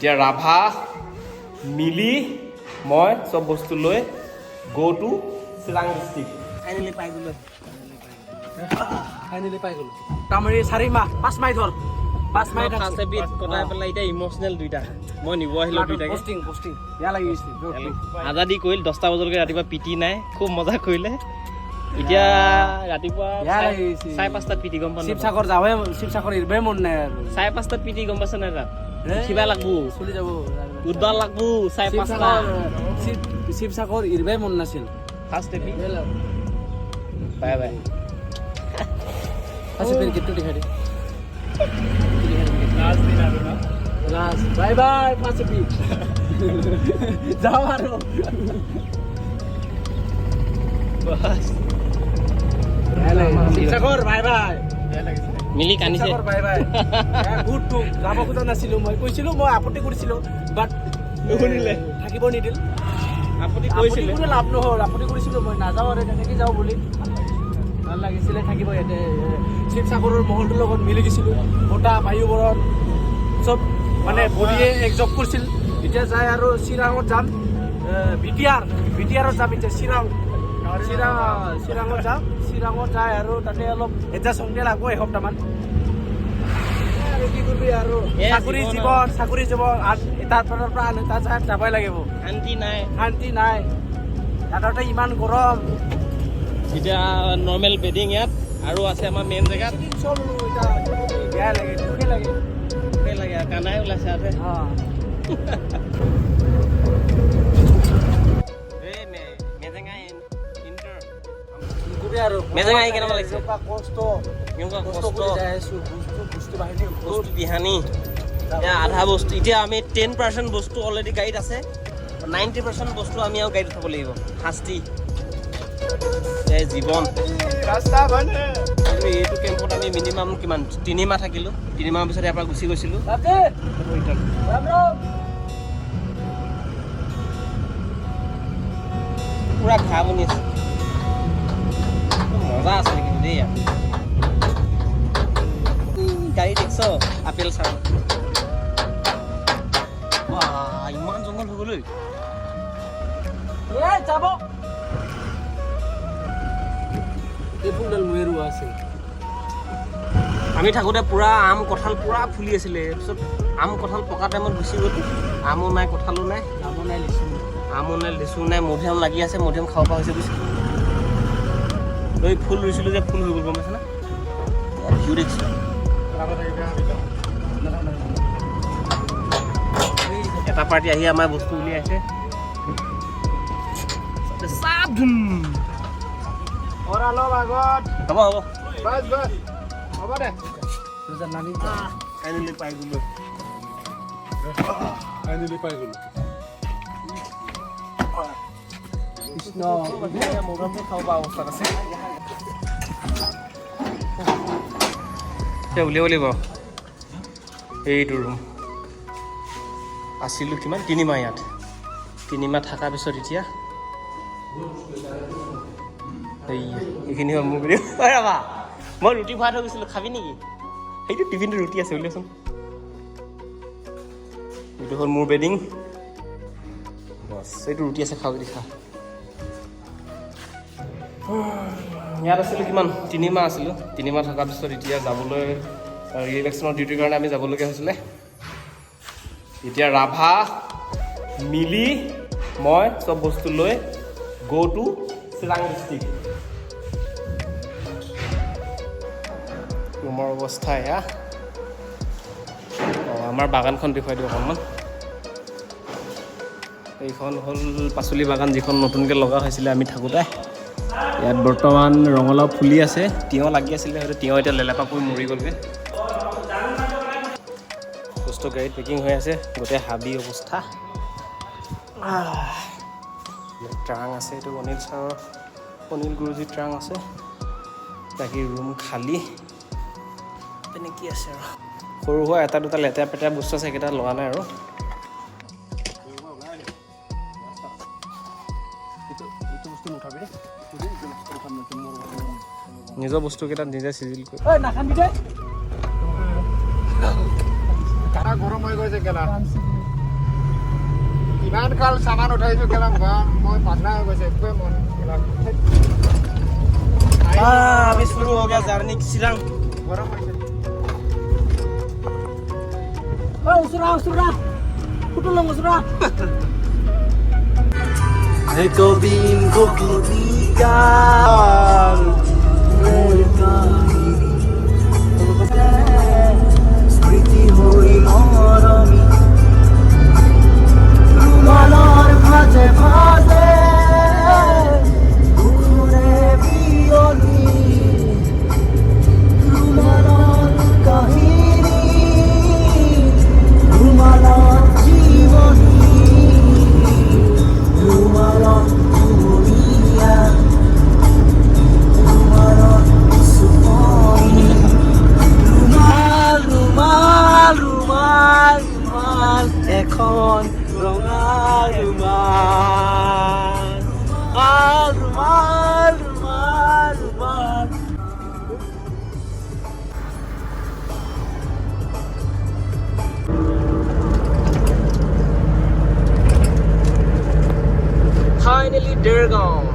এতিয়া ৰাভা মিলি মই চব বস্তু লৈ go to Chirang district. Finally পাই গ'লো তামৰি 4 মাহ 5 মাহ ধৰ 5 মাহ ফাৰ্ষ্ট এপিড কটাই পেলাই এতিয়া ইমোচনেল দুইটা মই নিব আহিলোঁ দুইটাকে পোষ্টিং বেয়া লাগি গৈছে আজাদি কৰিল 10টা বজালৈকে ৰাতিপুৱা পিটি নাই খুব মজা কৰিলে এতিয়া ৰাতিপুৱা 5:30 পিটি গম পালোঁ শিৱসাগৰ যাওঁহে শিৱসাগৰ ইৰবে মন নাই আৰু 5:30 পিটি গম পাইছ নাই তাত কিবা লাগবো চলি যাব উদ্বাল লাগবো 5:30 শিৱসাগৰ ইৰবে মন নাছিল ফাৰ্ষ্ট এপিড বাই বাই अच्छा फिर कितने दिखा दे लास्ट दिन आ रहा लास्ट बाय बाय पांच पी जाओ मारो बस শিৱসাগৰ বাই বাই মিলি কানিছে শিৱসাগৰ বাই বাই গুড টু যাব খোজা নাছিলো মই কৈছিলো মই আপত্তি কৰিছিলো বাট নুশুনিলে থাকিব নিদিল আপুনি কৈছিলে আপত্তি লাভ নহ'ল আপত্তি কৰিছিলো মই নাযাওঁ আৰু তেনেকৈ যাওঁ বুলি ভাল লাগিছিলে থাকিব ইয়াতে শিৱসাগৰৰ মহলটোৰ লগত মিলি গৈছিলোঁ বতাহ বায়ুবৰণ চব মানে বডিয়ে একজব কৰিছিল এতিয়া যায় আৰু চিৰাঙত যাম বিটিআৰত যাম এতিয়া চিৰাঙত যাম চিৰাঙত যায় আৰু তাতে অলপ এডজাষ্ট হওঁতে লাগব এসপ্তাহমান আৰু কি কৰিবি আৰু চাকৰি জীৱন তাৰ পৰা আন এটা জেগাত যাবই লাগিব শান্তি নাই তাতে ইমান গৰম এতিয়া নৰ্মেল বেডিং ইয়াত আৰু আছে আমাৰ মেইন জেগাত চব বেয়া লাগে দুখে লাগে কানাই ওলাইছে আছে মেজেঙা কেনেকুৱা লাগিছে বস্তু বিহানী আধা বস্তু এতিয়া আমি 10% বস্তু অলৰেডি গাড়ীত আছে 90% বস্তু আমি আৰু গাড়ীত উঠাব লাগিব শাস্তি জীৱন এইটো কেম্পত আমি মিনিমাম কিমান 3 মাহ থাকিলোঁ 3 মাহৰ পিছত ইয়াৰ পৰা গুচি গৈছিলোঁ পুৰা ঘাঁহ বনি আছে মজা আছে কিন্তু দেই ইয়াত গাড়ী দেখিছ আপেল চাৰ ইমান জংঘল হৈ গ'ল যাব আমি থাকোঁতে পুৰা আম কঁঠাল পুৰা ফুলি আছিলে তাৰপিছত আম কঁঠাল পকা টাইমত গুচি গ'ল আমো নাই কঁঠালো নাই আমো নাই লিচু নাই মধুৰিআম লাগি আছে মধুৰিআম খাব পৰা হৈছে বুজিছোঁ এই ফুল ৰুইছিলোঁ যে ফুল হৈ গ'ল গম পাইছে না ভিউ দেখিছোঁ এটা পাৰ্টি আহি আমাৰ বস্তু উলিয়াইছে চাপ ধুম হ'ব দে ফাইনেলি পাই গ'লো মধুৰিআমটো খাব পৰা অৱস্থাত আছে এতিয়া উলিয়াব লাগিব এইটো ৰুম আছিলোঁ কিমান 3 মাহ ইয়াত 3 মাহ থকাৰ পিছত এতিয়া এইখিনি হ'ল মোৰ ভিডিঅ' ৰ'বা মই ৰুটি ভৰাই থৈ গৈছিলোঁ খাবি নেকি সেইটো টিফিনটো ৰুটি আছে উলিয়াচোন এইটো হ'ল মোৰ বেডিং বছ এইটো ৰুটি আছে খাওঁ যদি খা ইয়াত আছিলোঁ কিমান 3 মাহ আছিলোঁ 3 মাহ থকাৰ পিছত এতিয়া যাবলৈ ৰিলেক্সনৰ ডিউটিৰ কাৰণে আমি যাবলগীয়া হৈছিলে এতিয়া ৰাভা মিলি মই চব বস্তু লৈ গো টু চিৰাং ডিষ্ট্ৰিক্ট ৰুমৰ অৱস্থা এয়া আমাৰ বাগানখন দেখুৱাই দিওঁ অকণমান এইখন হ'ল পাচলি বাগান যিখন নতুনকৈ লগা হৈছিলে আমি থাকোঁতে ইয়াত বৰ্তমান ৰঙালাও ফুলি আছে তিয়ঁহ লাগি আছিলে হয়তো তিয়ঁহ এতিয়া লেলেপা পৰি মৰি গ'লগৈ বস্তু গাড়ীত পেকিং হৈ আছে গোটেই হাবি অৱস্থা ট্ৰাং আছে এইটো অনিল গুৰুজীৰ ট্ৰাং আছে বাকী ৰুম খালী তেনেকৈ আছে আৰু সৰু সুৰা এটা দুটা লেতেৰা পেতেৰা বস্তু আছে সেইকেইটা লোৱা নাই আৰু নিজৰ বস্তুকেইটা নিজে চিজিল কৰি গৰম হৈ গৈছে ইমান কাল সামান উঠাইছো কেলাম গান মই পাগলা হৈ গৈছে একোৱে মন কেলাম अभी शुरू हो गया जर्नी सिरंग গৰম হৈছে उसरा कुटुल उसरा है गोविंद गोपिका स्मृति होई मरमी रुमालार भाजे भाजे घुरे बियोनी रुमालार काहिनी रुमालार जीवनी रुमालार दुनिया रुमालार सुमनी रुमाल रुमाल रुमाल रुमाल এখন ৰঙা रुमाल रुमाल रुमाल रुमाल Finally, Durgaon.